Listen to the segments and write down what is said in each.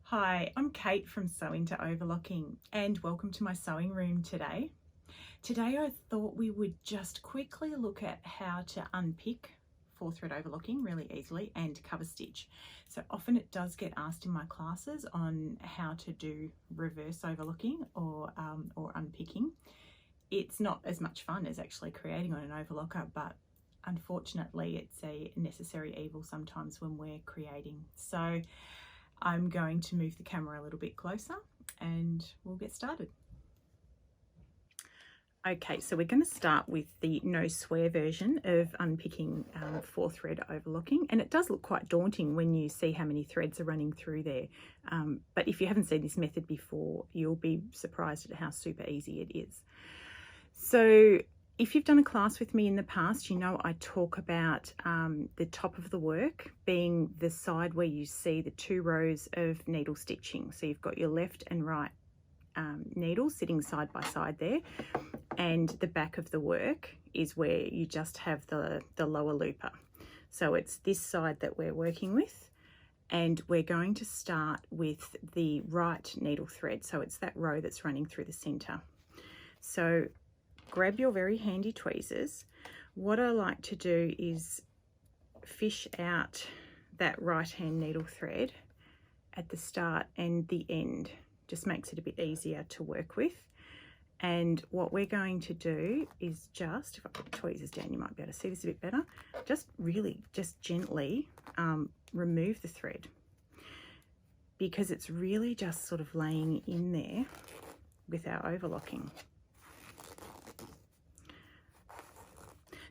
Hi, I'm Kate from Sewing to Overlocking and welcome to my sewing room today. Today I thought we would just quickly look at how to unpick 4-thread overlocking really easily and cover stitch. So often it does get asked in my classes on how to do reverse overlocking or unpicking. It's not as much fun as actually creating on an overlocker, but unfortunately it's a necessary evil sometimes when we're creating. So I'm going to move the camera a little bit closer and we'll get started. Okay, so we're going to start with the no swear version of unpicking 4-thread overlocking, and it does look quite daunting when you see how many threads are running through there, but if you haven't seen this method before, you'll be surprised at how super easy it is. So if you've done a class with me in the past, you know I talk about the top of the work being the side where you see the 2 rows of needle stitching. So you've got your left and right needles sitting side by side there, and the back of the work is where you just have the lower looper. So it's this side that we're working with, and we're going to start with the right needle thread. So it's that row that's running through the center. So grab your very handy tweezers. What I like to do is fish out that right hand needle thread at the start and the end. Just makes it a bit easier to work with. And what we're going to do is just, if I put the tweezers down, you might be able to see this a bit better, just gently remove the thread, because it's really just sort of laying in there with our overlocking.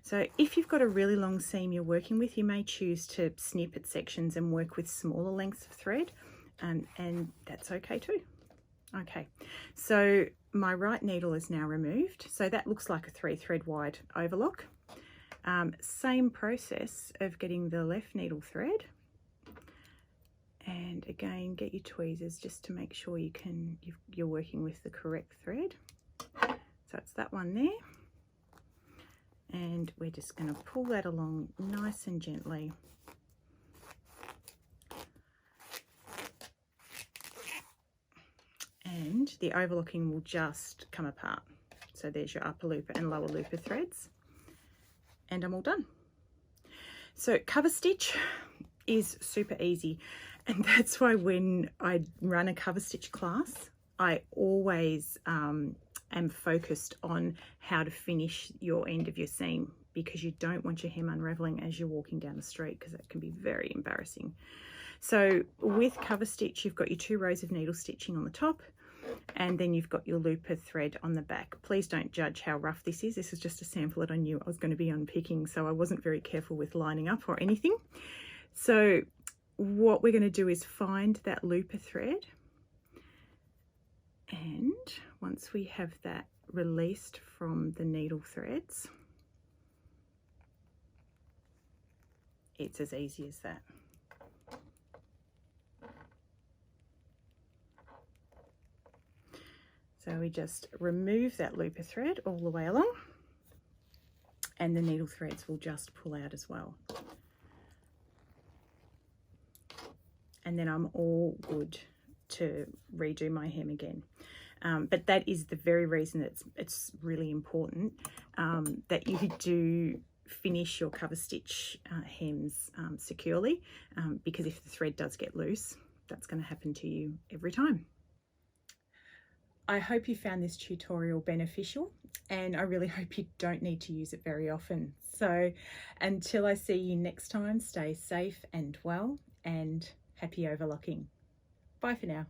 So if you've got a really long seam you're working with, you may choose to snip at sections and work with smaller lengths of thread, and that's okay too. Okay, so my right needle is now removed. So that looks like a 3-thread wide overlock. Same process of getting the left needle thread. And again, get your tweezers just to make sure you're working with the correct thread. So it's that one there. And we're just going to pull that along nice and gently. And the overlocking will just come apart. So there's your upper looper and lower looper threads. And I'm all done. So cover stitch is super easy. And that's why when I run a cover stitch class, I always am focused on how to finish your end of your seam, because you don't want your hem unraveling as you're walking down the street, because that can be very embarrassing. So with cover stitch, you've got your 2 rows of needle stitching on the top, and then you've got your looper thread on the back. Please don't judge how rough this is. This is just a sample that I knew I was going to be unpicking, so I wasn't very careful with lining up or anything. So what we're going to do is find that looper thread, and once we have that released from the needle threads, it's as easy as that. So we just remove that looper thread all the way along, and the needle threads will just pull out as well. And then I'm all good to redo my hem again. But that is the very reason that it's really important that you do finish your cover stitch hems securely, because if the thread does get loose, that's going to happen to you every time. I hope you found this tutorial beneficial, and I really hope you don't need to use it very often. So until I see you next time, stay safe and well, and happy overlocking. Bye for now.